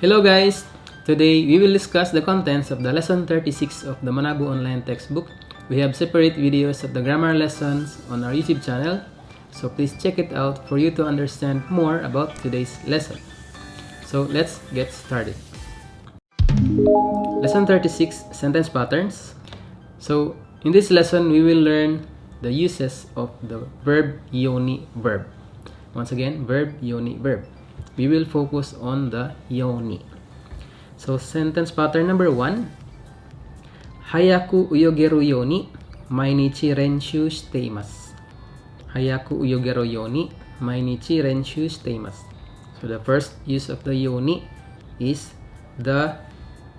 Hello guys! Today we will discuss the contents of the lesson 36 of the MANABU online textbook. We have separate videos of the grammar lessons on our YouTube channel, so please check it out for you to understand more about today's lesson. So let's get started. Lesson 36, Sentence Patterns. So in this lesson we will learn the uses of the verb yoni verb. Once again, verb yoni verb. We will focus on the yoni. So sentence pattern number 1. Hayaku uyogeru yoni mainichi renshu shiteimasu. Hayaku uyogeru yoni mainichi renshu shiteimasu. So the first use of the yoni is the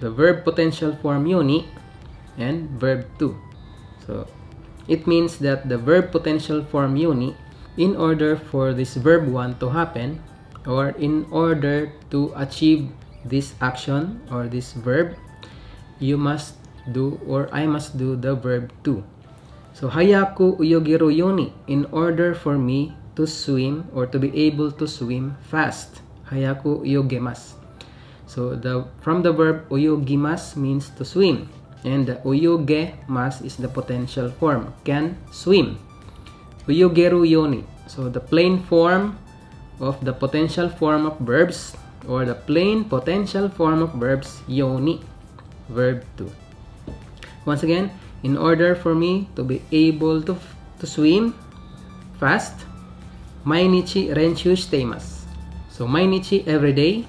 verb potential form yoni and verb to. So it means that the verb potential form yoni, in order for this verb 1 to happen, or in order to achieve this action or this verb, you must do, or I must do, the verb to. So hayaku uyogeru yoni, in order for me to swim or to be able to swim fast. Hayaku uyogemasu. So from the verb uyogimasu means to swim, and the uyogemasu is the potential form, can swim. Uyogeru yoni. So the plain form of the potential form of verbs, or the plain potential form of verbs, yoni, verb to. Once again, in order for me to be able to swim fast, mainichi renshu shiteimasu. So mainichi, every day.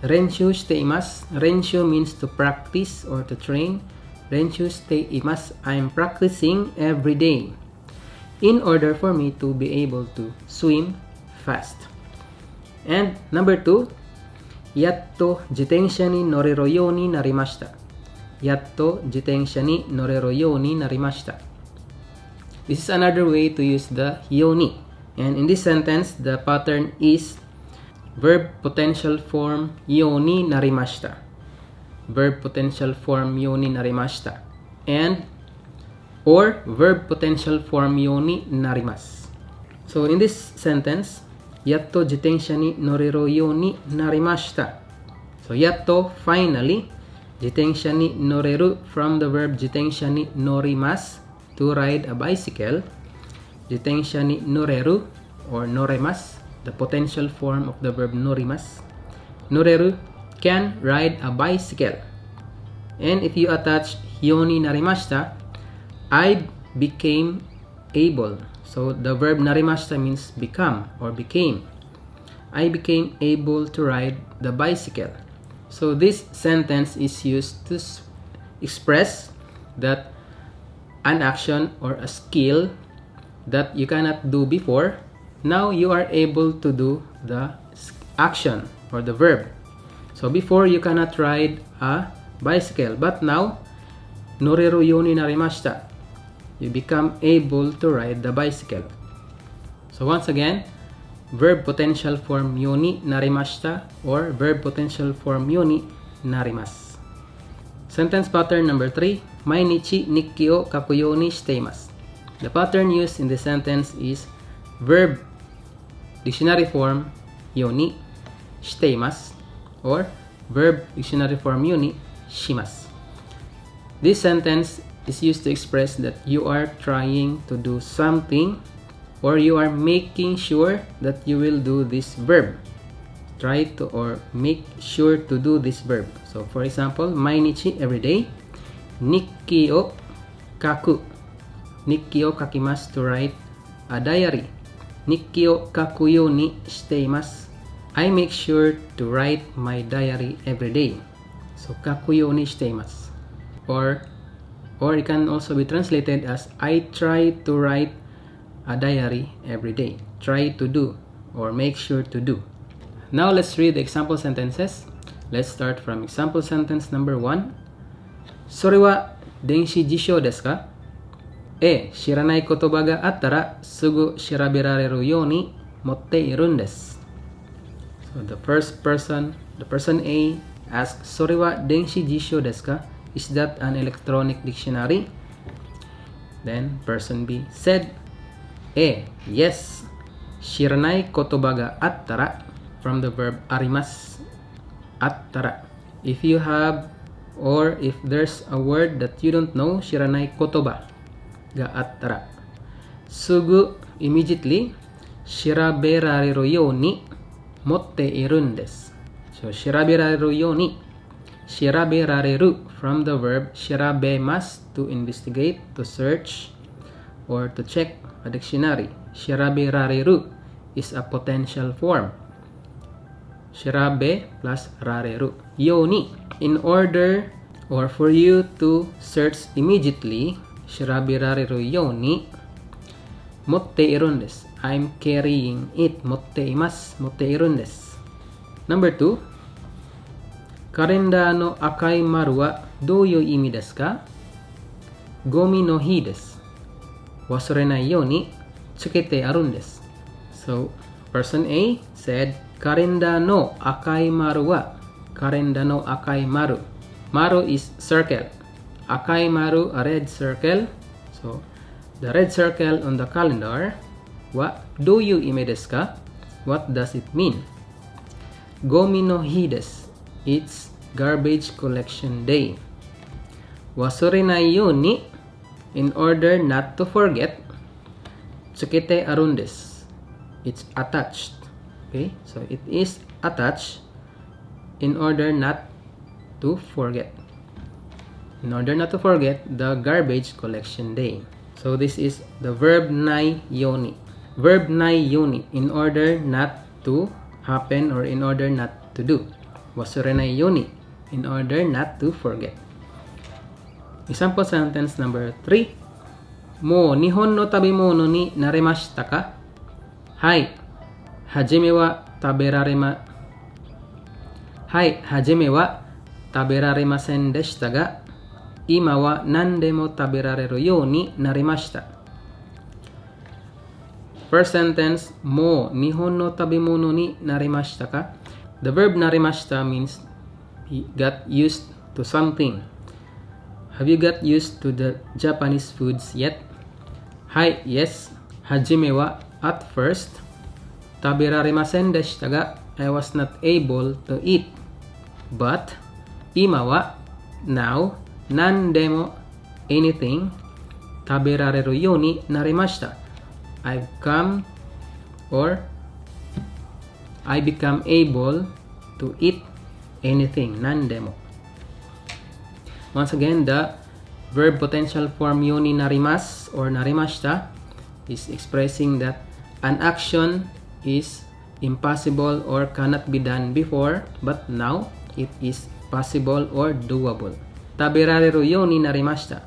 Renshu shiteimasu. Renshu means to practice or to train. Renshu shiteimasu, I am practicing every day in order for me to be able to swim fast. And number 2, yatto jitensha ni noreru you ni narimashita. Yatto jitensha ni noreru you ni narimashita. This is another way to use the yoni. And in this sentence, the pattern is verb potential form yoni narimashita. Verb potential form yoni narimashita. And or verb potential form yoni narimasu. So in this sentence, yatto jitensha ni noreru you ni narimashita. So yatto, finally. Jitensha ni noreru, from the verb jitensha ni norimasu, to ride a bicycle. Jitensha ni noreru or noremasu, the potential form of the verb norimasu. Noreru, can ride a bicycle. And if you attach yoni narimashita, I became able. So the verb narimashita means become or became. I became able to ride the bicycle. So this sentence is used to express that an action or a skill that you cannot do before, now you are able to do the action or the verb. So before you cannot ride a bicycle, but now noreru you ni narimashita, you become able to ride the bicycle. So once again, verb potential form yoni narimashita or verb potential form yoni narimasu. Sentence pattern number 3, mainichi nikki o kakuyo ni shiteimasu. The pattern used in the sentence is verb dictionary form yoni shiteimasu or verb dictionary form yoni shimasu. This sentence is used to express that you are trying to do something, or you are making sure that you will do this verb. Try to or make sure to do this verb. So for example, mainichi, every day. Nikki o kaku. Nikki o kakimasu, to write a diary. Nikki o kakuyo ni shiteimasu. I make sure to write my diary every day. So kakuyo ni shiteimasu. Or it can also be translated as I try to write a diary every day. Try to do or make sure to do. Now let's read the example sentences. Let's start from example sentence number 1. Sore wa denshi jisho desu ka? Shiranai kotoba ga attara sugu shiraberareru you ni motte irun desu. So the person A asks, Sore wa denshi jisho desu ka? Is that an electronic dictionary? Then person B said, yes. Shiranai kotoba ga attara, from the verb arimasu. attara. If you have or if there's a word that you don't know, shiranai kotoba ga attara. Sugu, immediately, shiraberareru yoni motte irun desu. So shiraberareru yoni, shiraberareru from the verb shirabemasu, to investigate, to search, or to check a dictionary. Shiraberareru is a potential form. Shirabe plus rareru. Yoni, in order or for you to search immediately, shiraberareru yoni motte irun desu. I'm carrying it. Motte imasu. Motte irun desu. Number 2. Kalenda no akai maru wa douyu imi desu ka? Gomi no hi desu. Wasurenai yoni tsukete arun desu. So, person A said, Kalenda no akai maru wa. Kalenda no akai maru. Maru is circle. Akai maru, a red circle. So, the red circle on the calendar, wa douyu imi desu ka? What does it mean? Gomi no hi desu. It's garbage collection day. Wasurenai yoni, in order not to forget, tsukete arun desu. It's attached. Okay, so it is attached in order not to forget. In order not to forget the garbage collection day. So this is the verb nai yoni. Verb nai yoni, in order not to happen or in order not to do. Wasurenai yoni, in order not to forget. Example sentence number 3. Mo nihon no tabemono ni naremashita ka? Hai, hajime wa taberaremasen deshita ga, ima wa nandemo taberareru you ni narimashita. First sentence, mo nihon no tabemono ni narimashita ka? The verb narimashita means he got used to something. Have you got used to the Japanese foods yet? Hai, yes. Hajime wa, at first. Taberaremasen deshita ga, I was not able to eat. But, ima wa, now, nandemo, anything, taberareru you ni narimashita. I become able to eat anything, nandemo. Once again, the verb potential form yoni narimas or narimashita is expressing that an action is impossible or cannot be done before, but now it is possible or doable. Taberareru yoni narimashita.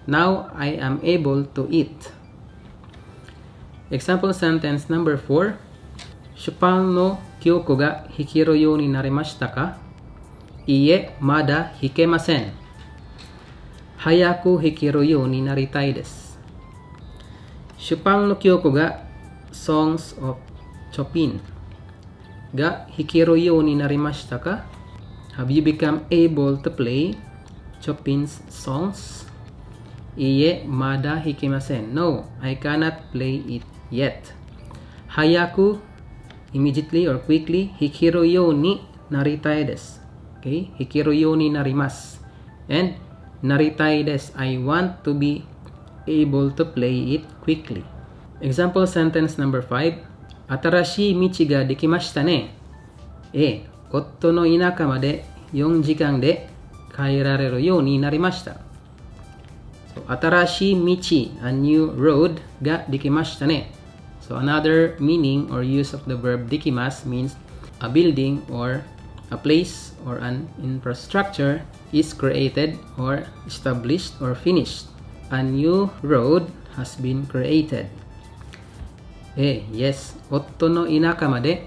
Now I am able to eat. Example sentence number 4. Shupan no kyoko ga hikiru you ni narimashita ka? Iie, mada hikemasen. Hayaku hikiru you ni naritai desu. Shupan no kyoko ga songs of Chopin. Ga hikiru you ni narimashita ka? Have you become able to play Chopin's songs? Iie, mada hikemasen. No, I cannot play it yet. Hayaku, immediately or quickly. Hikiru you ni naritai desu. Okay, hikiru you ni narimasu. And naritai desu, I want to be able to play it quickly. Example sentence number 5. Atarashii michi ga dekimashita ne. Otto no inaka made 4 jikan de kaerareru you ni narimashita. So, atarashii michi, a new road, ga dekimashita ne. So, another meaning or use of the verb dekimasu means a building or a place or an infrastructure is created or established or finished. A new road has been created. Yes. Otto no inaka made,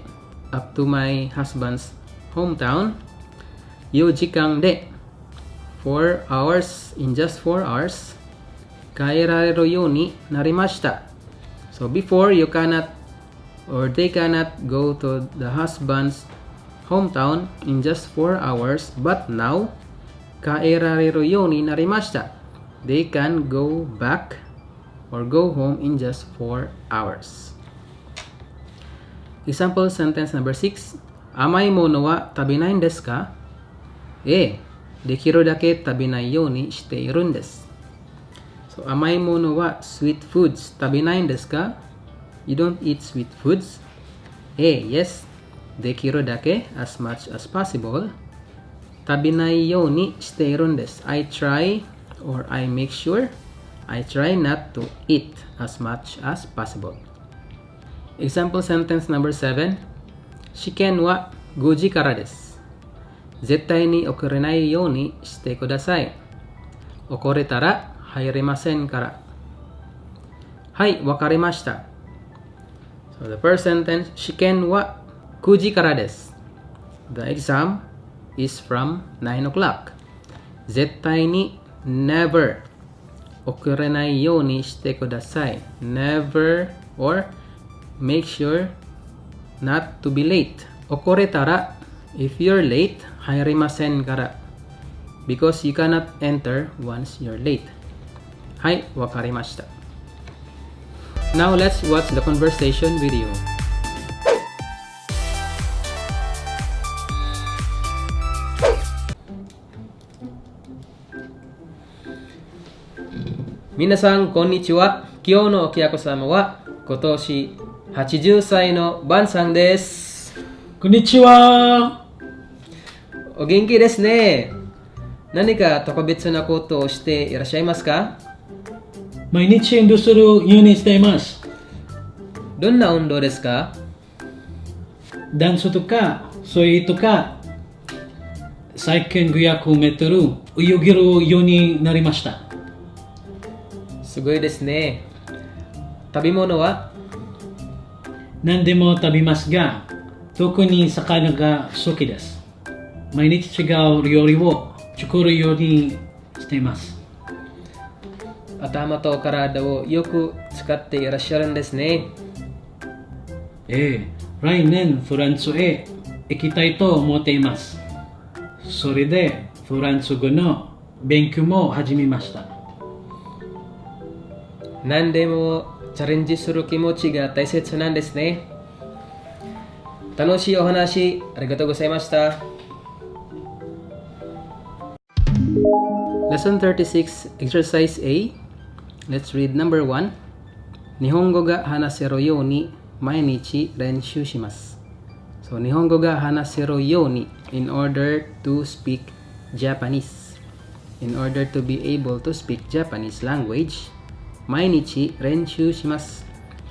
up to my husband's hometown. 4 jikan de, 4 hours, in just 4 hours. Kaerareru you ni narimashita. So before, you cannot or they cannot go to the husband's hometown in just 4 hours, but now, kaerareru you ni narimashita. They can go back or go home in just 4 hours. Example sentence number 6. 甘いものは食べないんですか？ええ、できるだけ食べないようにしているんです。So, 甘いものは sweet foods 食べないんですか？ You don't eat sweet foods? Yes. できるだけ as much as possible 食べないようにしているんです。I try or I make sure I try not to eat as much as possible. Example sentence number 7. 試験は5時からです。絶対に遅れないようにしてください。遅れたら入れませんから。はい、わかりました。So the first sentence, 試験は9時からです。The exam is from 9 o'clock. 絶対に never 遅れないようにしてください。Never or make sure not to be late. 遅れたら if you're late, 入れませんから。Because you cannot enter once you're late. はい、わかりました。Now let's watch the conversation video. 皆さん、こんにちは。今日のお客様は今年80歳のバンさんです。こんにちは。お元気ですね。何か特別なことをしていらっしゃいますか？毎日運動するようにしています。どんな運動ですか？ダンスとか水泳とか最近500メートル泳げるようになりました。すごいですね。食べ物は？何でも食べますが、特に魚が好きです。毎日違う料理を作るようにしています。頭と体をよく使っていらっしゃるんですね。来年フランスへ行きたいと思っています。それでフランス語の勉強も始めました。何でもチャレンジする気持ちが大切なんですね。楽しいお話ありがとうございました。Lesson 36 Exercise A. Let's read number 1. 日本語が話せるように毎日練習します。So, 日本語が話せるように in order to speak Japanese. In order to be able to speak Japanese language, 毎日練習します。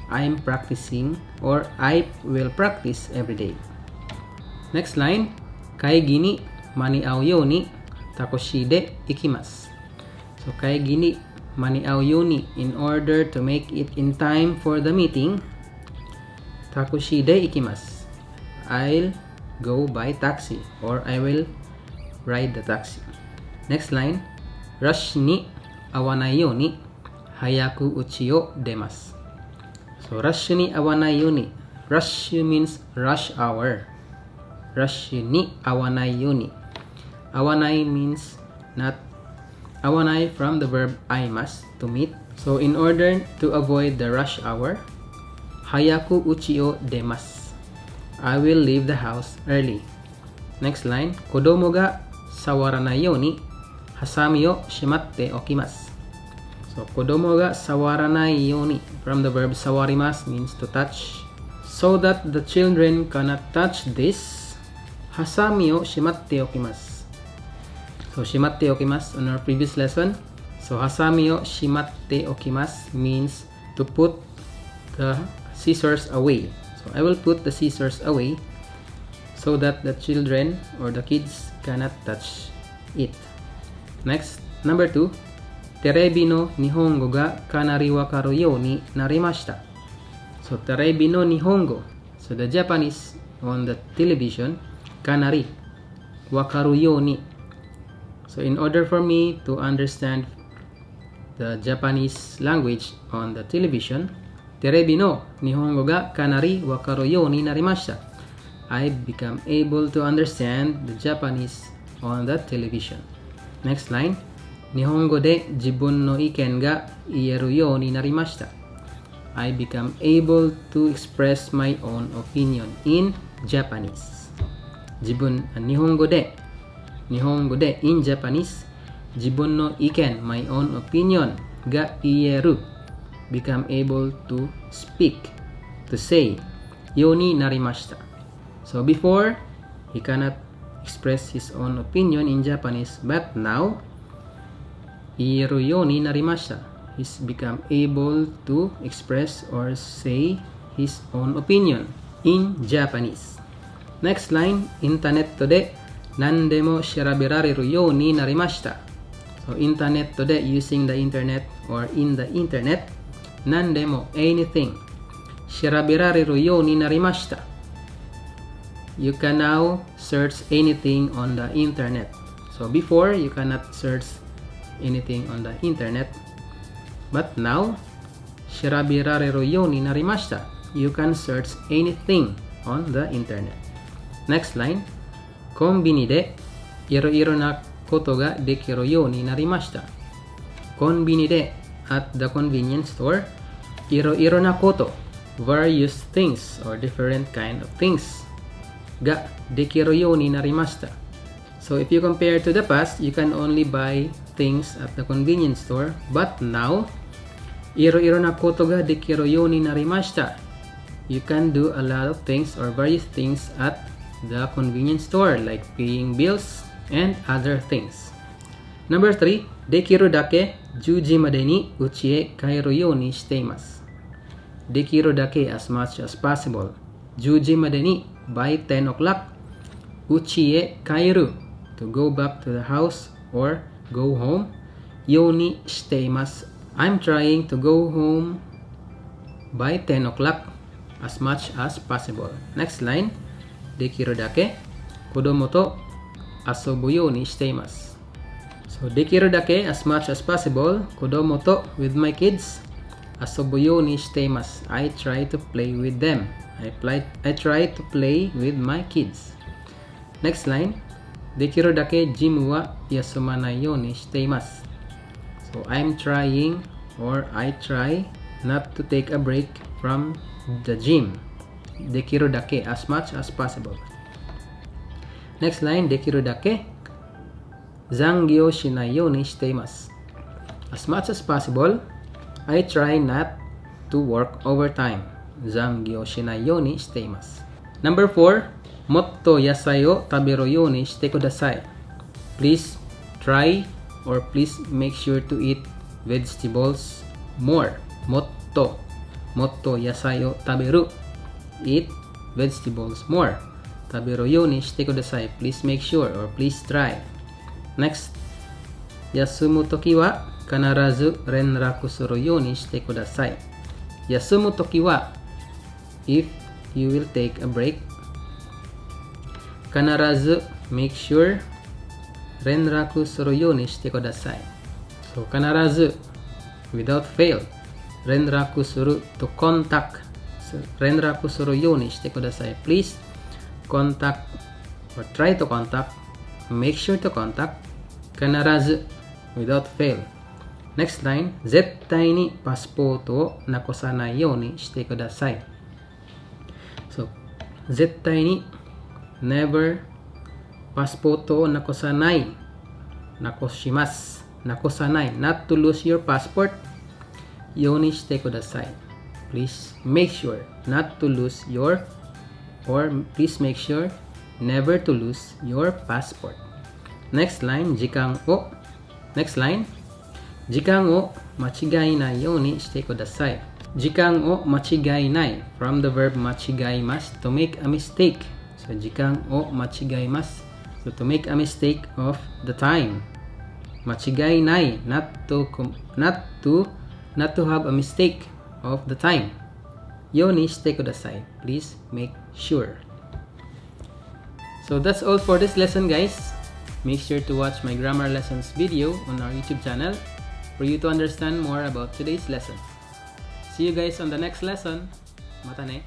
I'm practicing or I will practice every day. Next line. 会議に間に合うようにタクシーで行きます。So, 会議に間に合うように in order to make it in time for the meeting, タクシーで行きます。I'll go by taxi or I will ride the taxi. Next line. ラッシュに合わないように早く家を出ます。So, ラッシュに合わないように Rush means rush hour. ラッシュに合わないように 合わない means not 合わない from the verb I must to meet. So, in order to avoid the rush hour, 早く家を出ます。I will leave the house early. Next line. 子供が触らないようにハサミをしまっておきます。So, 子供が触らないように from the verb 触ります means to touch. So that the children cannot touch this, ハサミをしまっておきます。So, しまっておきます on our previous lesson. So, ハサミをしまっておきます means to put the scissors away. So, I will put the scissors away so that the children or the kids cannot touch it. Next, number 2. テレビの日本語がかなりわかるようになりました。So, テレビの日本語 So, the Japanese on the television かなりわかるように So, in order for me to understand the Japanese language on the television, テレビの日本語がかなりわかるようになりました。I become able to understand the Japanese on the television. Next line. 日本語で自分の意見が言えるようになりました。I become able to express my own opinion in Japanese. Nihongo de in Japanese, jibun no iken, my own opinion, ga ieru, become able to speak, to say, yoni narimashita. So before, he cannot express his own opinion in Japanese, but now, ieru yoni narimashita. He's become able to express or say his own opinion in Japanese. Next line, internet de nandemo shirabereru you ni narimashita. So internet de, using the internet or in the internet, nandemo, anything, shirabereru you ni narimashita. You can now search anything on the internet. So before, you cannot search anything on the internet, but now, shirabereru you ni narimashita. You can search anything on the internet. Next line, konbini de iro-iro na koto ga dekiru you ni narimashita. Konbini de, at the convenience store, iro-iro na koto, various things or different kind of things, ga dekiru you ni narimashita. So if you compare to the past, you can only buy things at the convenience store, but now, iro-iro na koto ga dekiru you ni narimashita. You can do a lot of things or various things at the convenience store, like paying bills and other things. Number 3, dekiru dake 10時までに家へ帰るようにしています。Dekiru dake, as much as possible. 10時までに by 10 o'clock. 家へ帰る to go back to the house or go home. ようにしています。I'm trying to go home by 10 o'clock as much as possible. Next line, dekiru dake kodomo to asobu you ni shite imasu. So dekiru dake, as much as possible, kodomo to, with my kids, asobu you ni shite imasu. I try to play with them. I try to play with my kids. Next line, dekiru dake gym wa yasumanai you ni shite imasu. So I'm trying, or I try not to take a break from the gym. Dekiru dake, as much as possible. Next line, dekiru dake zangyo shinai you ni shite imasu. As much as possible, I try not to work overtime. Zangyo shinai you ni shite imasu. Number 4, motto yasai o taberu you ni shite kudasai. Please try, or please make sure to eat vegetables more. Motto yasai o taberu, eat vegetables more. Taberu you ni shite kudasai, please make sure or please try. Next, yasumu toki wa kanarazu renraku suru you ni shite kudasai. Yasumu toki wa, if you will take a break. Kanarazu, make sure. Renraku suru you ni shite kudasai. So kanarazu, without fail. Renraku suru, to contact. So, renraku suru you ni shite kudasai. Please contact or try to contact. Make sure to contact. Kanarazu, without fail. Next line, zettai ni passporto o nakosanai you ni shite kudasai. So, zettai ni, never. Passporto o nakosanai, nakoshimasu, nakosanai, not to lose your passport. You ni shite kudasai. Please make sure not to lose your, or please make sure never to lose your passport. Next line, jikan o. Next line, jikan o machigai nai you ni shite kudasai. Jikan o machigai nai, from the verb machigaimasu, to make a mistake. So jikan o machigaimasu, so to make a mistake of the time. Machigai nai, not to have a mistake of the time. You ni shite kudasai, please make sure. So that's all for this lesson, guys. Make sure to watch my grammar lessons video on our YouTube channel for you to understand more about today's lesson. See you guys on the next lesson. Mata ne.